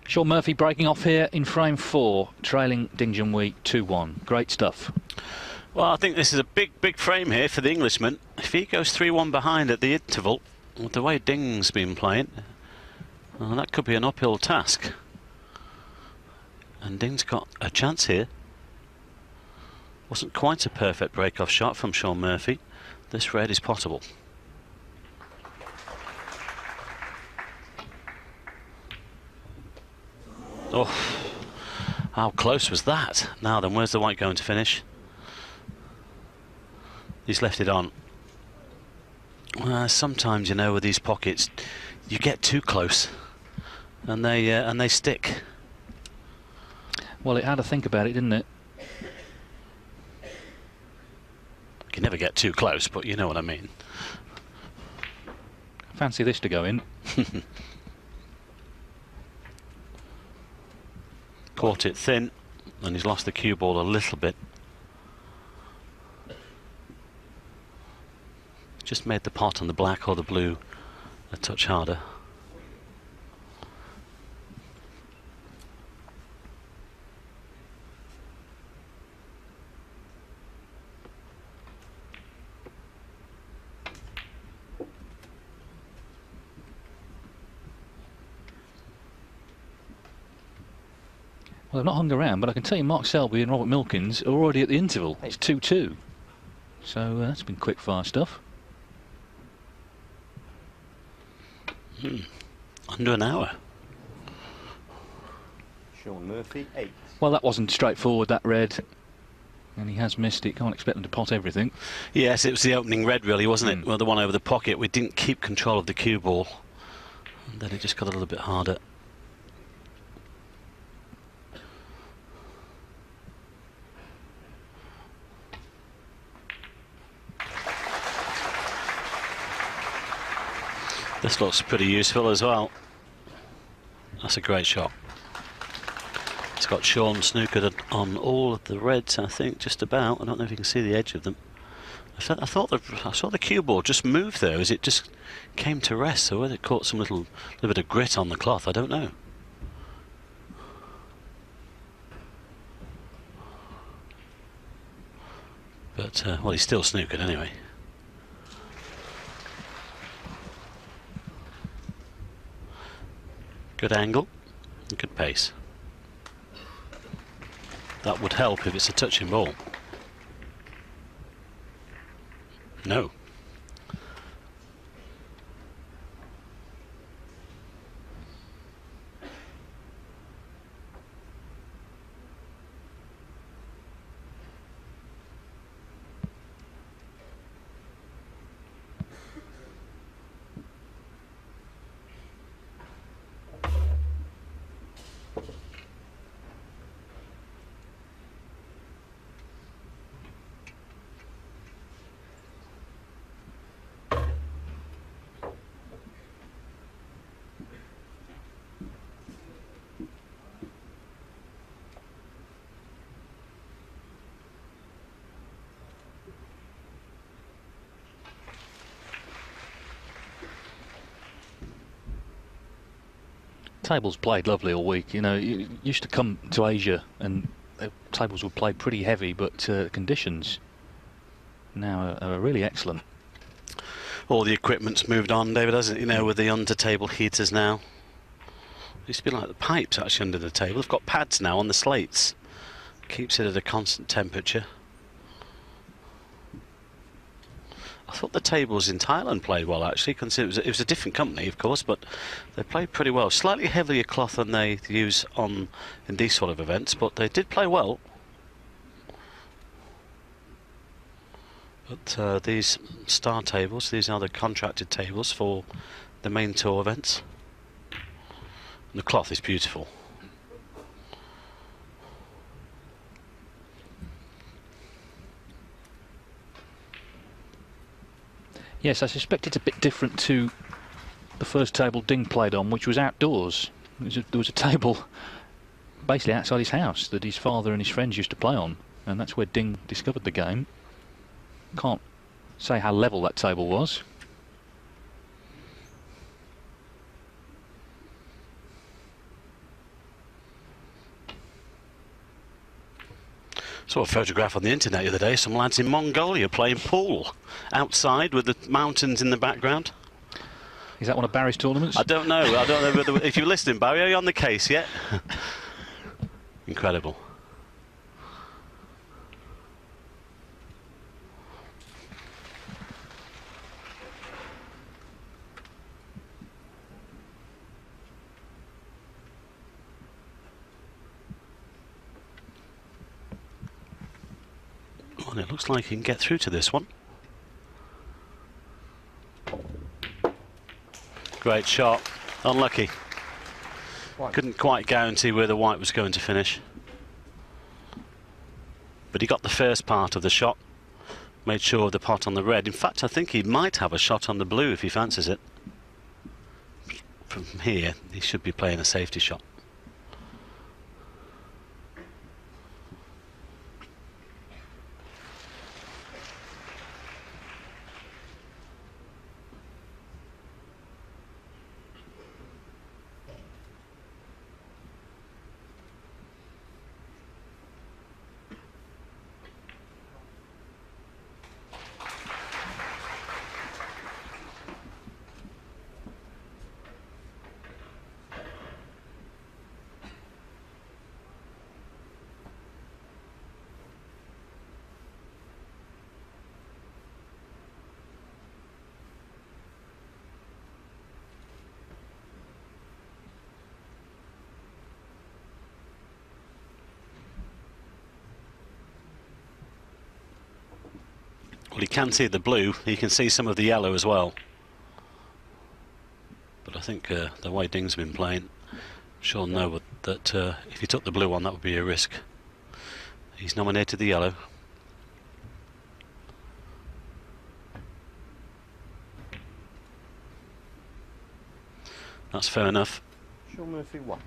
Shaun Murphy breaking off here in frame 4, trailing Ding Junhui 2-1. Great stuff. Well, I think this is a big frame here for the Englishman. If he goes 3-1 behind at the interval, with the way Ding's been playing, well, that could be an uphill task. And Ding's got a chance here. Wasn't quite a perfect break-off shot from Shaun Murphy. This red is possible. Oh, how close was that? Now then, where's the white going to finish? He's left it on. Sometimes, you know, with these pockets, you get too close, and they stick. Well, it had to think about it, didn't it? You can never get too close, but you know what I mean. Fancy this to go in. Caught it thin, and he's lost the cue ball a little bit. Just made the pot on the black or the blue a touch harder. Well, I've not hung around, but I can tell you Mark Selby and Robert Milkins are already at the interval. It's 2-2. So that's been quick-fire stuff. Under an hour. Shaun Murphy, 8. Well, that wasn't straightforward, that red. And he has missed it. Can't expect them to pot everything. Yes, it was the opening red, really, wasn't it? Well, the one over the pocket. We didn't keep control of the cue ball. And then it just got a little bit harder. This looks pretty useful as well. That's a great shot. It's got Shaun snookered on all of the reds, I think, just about. I don't know if you can see the edge of them. I saw the cue ball just move there as it just came to rest. So whether it caught some little bit of grit on the cloth, I don't know. But well, he's still snookered anyway. Good angle, good pace. That would help if it's a touching ball. No. Tables played lovely all week. You know, you used to come to Asia and tables would play pretty heavy, but conditions now are really excellent. All the equipment's moved on, David, hasn't it? You know, with the under-table heaters now. It used to be like the pipes actually under the table. They've got pads now on the slates. Keeps it at a constant temperature. I thought the tables in Thailand played well, actually, considering it was a different company, of course, but they played pretty well. Slightly heavier cloth than they use in these sort of events, but they did play well. But these star tables, these are the contracted tables for the main tour events. And the cloth is beautiful. Yes, I suspect it's a bit different to the first table Ding played on, which was outdoors. There was a table basically outside his house that his father and his friends used to play on, and that's where Ding discovered the game. Can't say how level that table was. Saw a photograph on the internet the other day. Some lads in Mongolia playing pool outside with the mountains in the background. Is that one of Barry's tournaments? I don't know. I don't know whether, if you're listening, Barry, are you on the case yet? Incredible. Well, it looks like he can get through to this one. Great shot. Unlucky. White. Couldn't quite guarantee where the white was going to finish. But he got the first part of the shot. Made sure of the pot on the red. In fact, I think he might have a shot on the blue if he fancies it. From here, he should be playing a safety shot. Well, he can see the blue, he can see some of the yellow as well. But I think the way Ding's been playing, Shaun know that if he took the blue one, that would be a risk. He's nominated the yellow. That's fair enough. Shaun Murphy 1.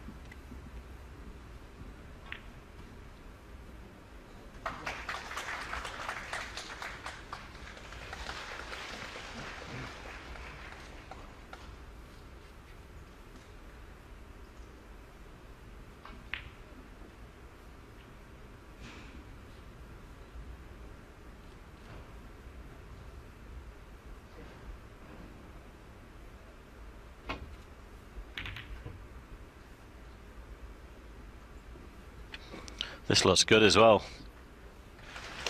This looks good as well.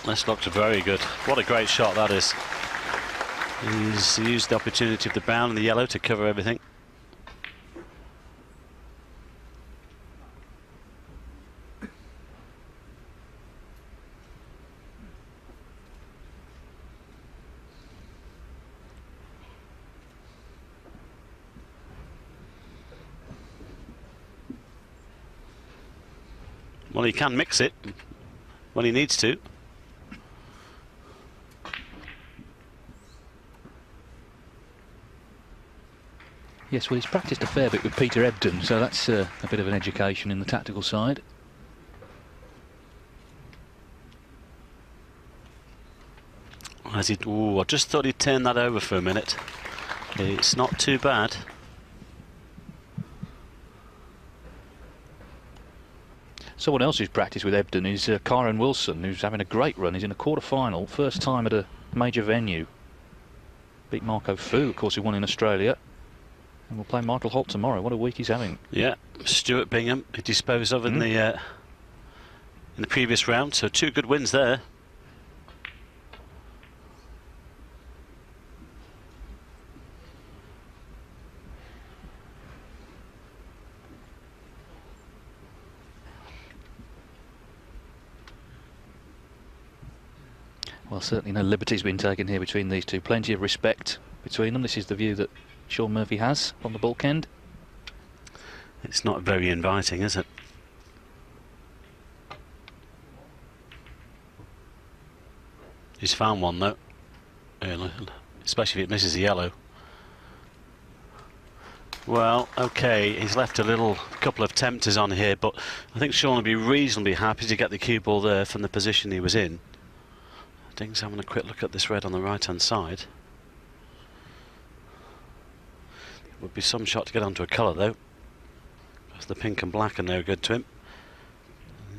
This looks very good. What a great shot that is. He's used the opportunity of the brown and the yellow to cover everything. Well, he can mix it when he needs to. Yes, well, he's practiced a fair bit with Peter Ebdon, so that's a bit of an education in the tactical side. As he, ooh, I just thought he'd turn that over for a minute. It's not too bad. Someone else who's practiced with Ebdon is Kyron Wilson, who's having a great run. He's in a quarter-final, first time at a major venue. Beat Marco Fu, of course, who won in Australia. And we'll play Michael Holt tomorrow. What a week he's having. Yeah, Stuart Bingham, he disposed of in the previous round, so 2 good wins there. Well, certainly no liberties been taken here between these two. Plenty of respect between them. This is the view that Shaun Murphy has on the bulkhead. It's not very inviting, is it? He's found one though, especially if it misses the yellow. Well, okay, he's left a couple of tempters on here, but I think Shaun will be reasonably happy to get the cue ball there from the position he was in. Ding's having a quick look at this red on the right hand side. It would be some shot to get onto a colour though, because the pink and black are no good to him.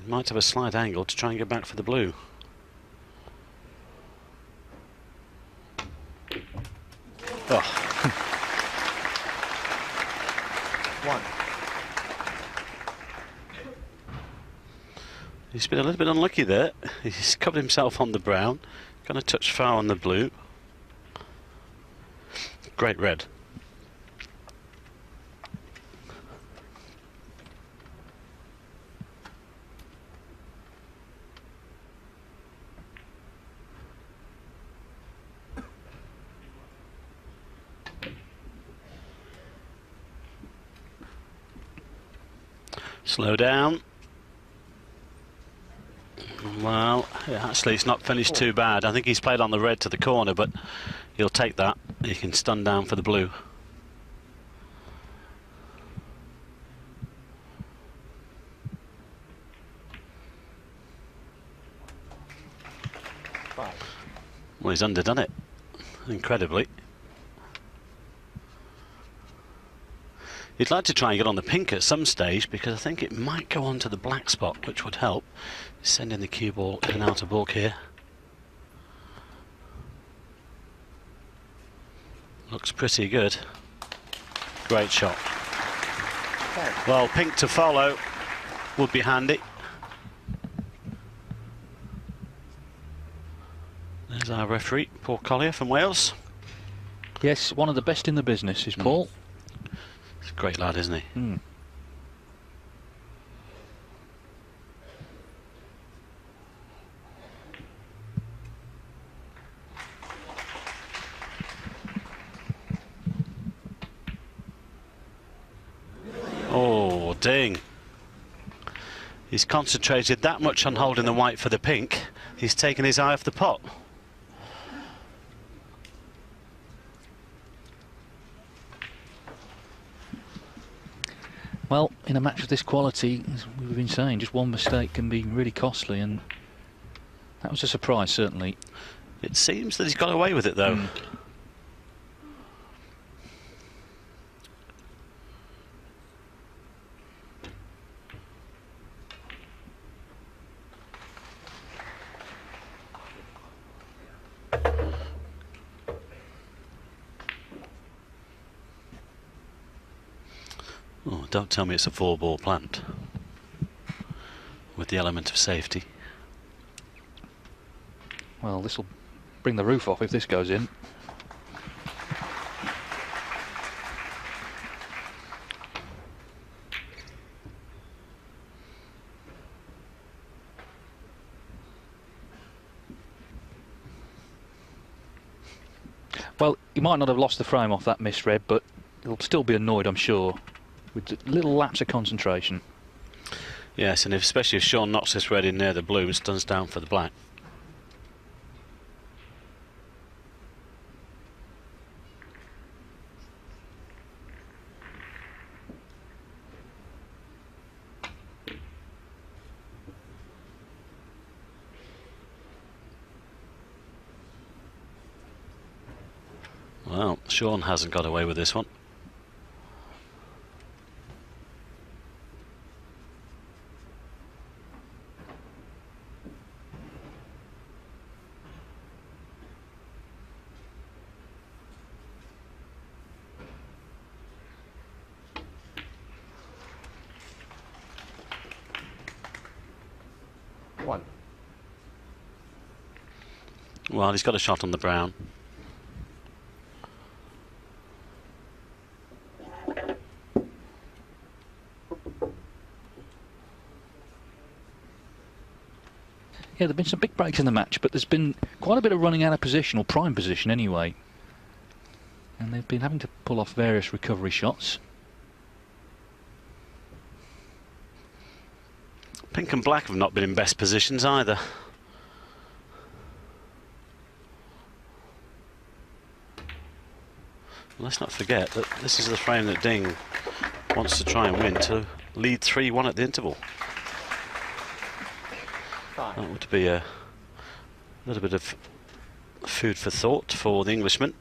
Might have a slight angle to try and get back for the blue. Oh, One. He's been a little bit unlucky there. He's covered himself on the brown, going to touch foul on the blue. Great red. Slow down. Well, yeah, actually it's not finished too bad. I think he's played on the red to the corner, but he'll take that. He can stun down for the blue. Five. Well, he's underdone it, incredibly. He'd like to try and get on the pink at some stage, because I think it might go on to the black spot, which would help. Sending the cue ball in and out of bulk here. Looks pretty good. Great shot. Ten. Well, pink to follow would be handy. There's our referee, Paul Collier from Wales. yes, one of the best in the business is Paul. He's a great lad, isn't he? Mm. Oh, ding. He's concentrated that much on holding the white for the pink, he's taken his eye off the pot. Well, in a match of this quality, as we've been saying, just one mistake can be really costly, and that was a surprise, certainly. It seems that he's got away with it, though. Mm. Oh, don't tell me it's a 4-ball plant with the element of safety. Well, this will bring the roof off if this goes in. Well, he might not have lost the frame off that misread, but he'll still be annoyed, I'm sure, with a little lapse of concentration. Yes, and especially if Shaun knocks this red in near the blue and stuns down for the black. Well, Shaun hasn't got away with this one. One. Well, he's got a shot on the brown. Yeah, there have been some big breaks in the match, but there's been quite a bit of running out of position, or prime position anyway. And they've been having to pull off various recovery shots. Pink and black have not been in best positions either. Let's not forget that this is the frame that Ding wants to try and win to lead 3-1 at the interval. Five. That would be a little bit of food for thought for the Englishman.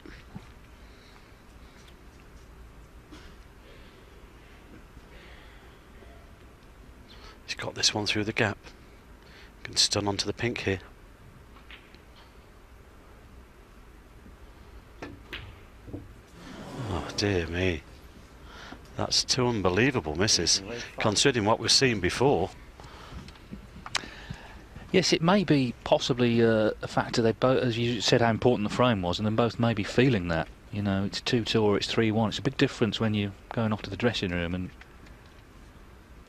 He's got this one through the gap. Can stun onto the pink here. Oh dear me. That's two unbelievable misses, considering what we've seen before. Yes, it may be possibly a factor. They both, as you said, how important the frame was, and then both may be feeling that. You know, it's 2-2 or it's 3-1. It's a big difference when you're going off to the dressing room, and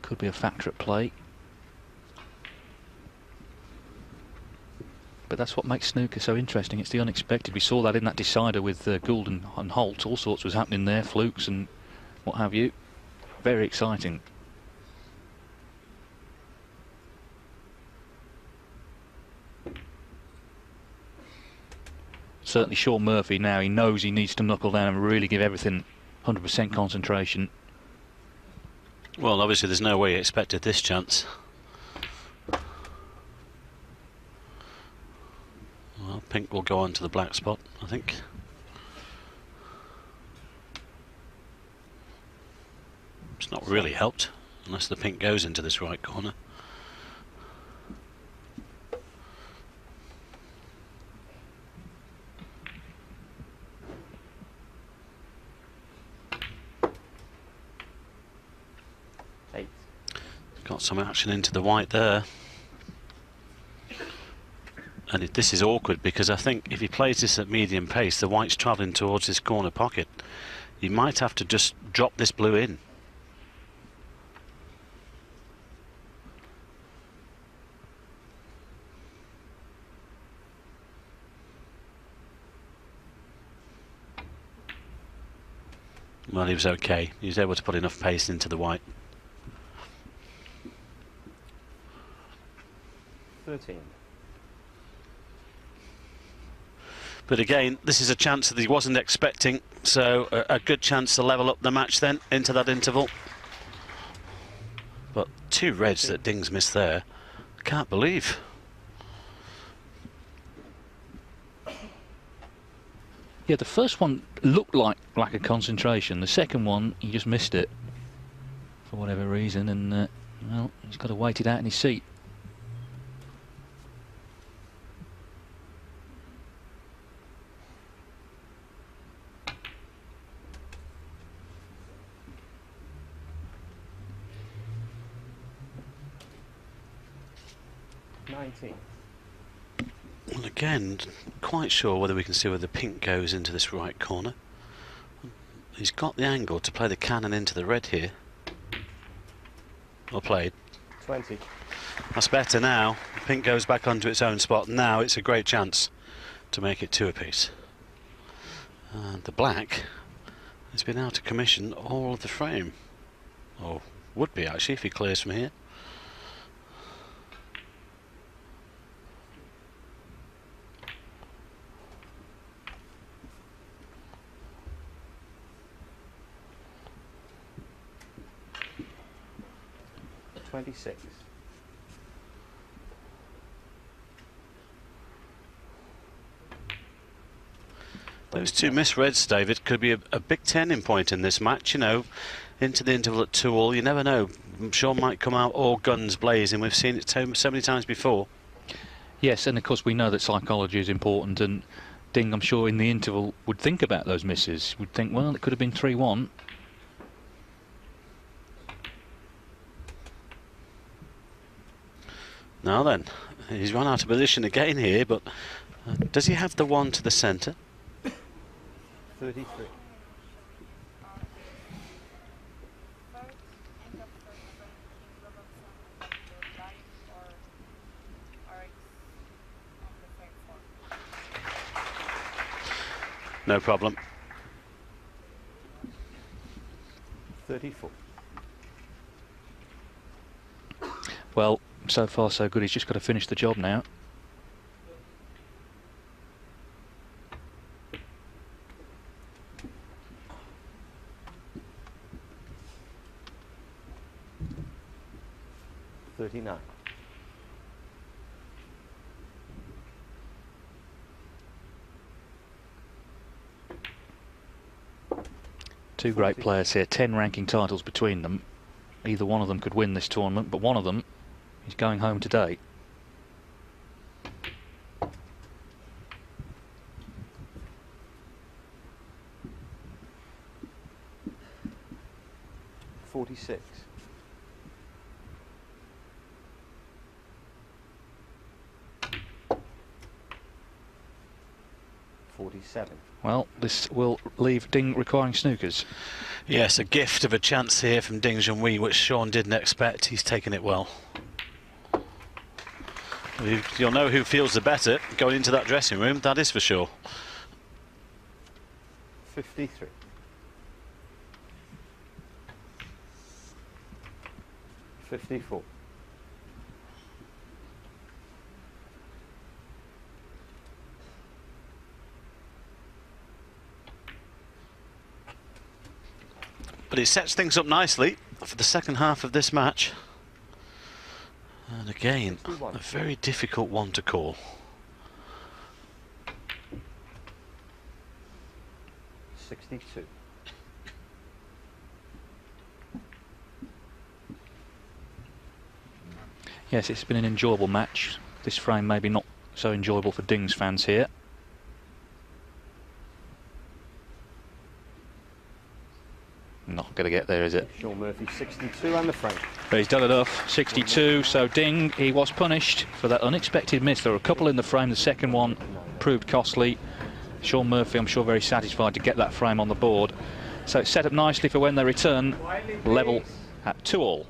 could be a factor at play. But that's what makes snooker so interesting. It's the unexpected. We saw that in that decider with Gould and Holt. All sorts was happening there, flukes and what have you. Very exciting. Certainly Shaun Murphy now, he knows he needs to knuckle down and really give everything 100% concentration. Well, obviously there's no way he expected this chance. Well, pink will go on to the black spot, I think. It's not really helped, unless the pink goes into this right corner. Got some action into the white there. And this is awkward because I think if he plays this at medium pace, the white's travelling towards this corner pocket. He might have to just drop this blue in. Well, he was okay. He was able to put enough pace into the white. 13. But again, this is a chance that he wasn't expecting, so a good chance to level up the match then into that interval. But two reds that Ding's missed there. Can't believe. Yeah, the first one looked like lack of concentration. The second one, he just missed it for whatever reason, and well, he's got to wait it out in his seat. Well, again, quite sure whether we can see where the pink goes into this right corner. He's got the angle to play the cannon into the red here. Well played. 20. That's better now. Pink goes back onto its own spot. Now it's a great chance to make it two apiece. And the black has been out of commission all of the frame. Or would be actually if he clears from here. Those two misreads, David, could be a big turning point in this match, you know, into the interval at 2-all. You never know. Shaun might come out all guns blazing. We've seen it so many times before. Yes, and of course we know that psychology is important, and Ding, I'm sure, in the interval would think about those misses. Would think, well, it could have been 3-1. Now then, he's run out of position again here, but does he have the one to the centre? 33. No problem. 34. Well, so far so good. He's just got to finish the job now. Two great players here, 10 ranking titles between them. either one of them could win this tournament, but one of them is going home today. $46. $47. Well, this will leave Ding requiring snookers. Yes, a gift of a chance here from Ding Junhui, which Shaun didn't expect. He's taken it well. You'll know who feels the better going into that dressing room, that is for sure. 53. $54. But it sets things up nicely for the second half of this match. And again, a very difficult one to call. 62. Yes, it's been an enjoyable match. This frame maybe not so enjoyable for Ding's fans here. Not going to get there, is it? Shaun Murphy, 62 and the frame. But he's done enough. 62. So Ding, he was punished for that unexpected miss. There were a couple in the frame. The second one proved costly. Shaun Murphy, I'm sure, very satisfied to get that frame on the board. So it's set up nicely for when they return. Level at 2-all.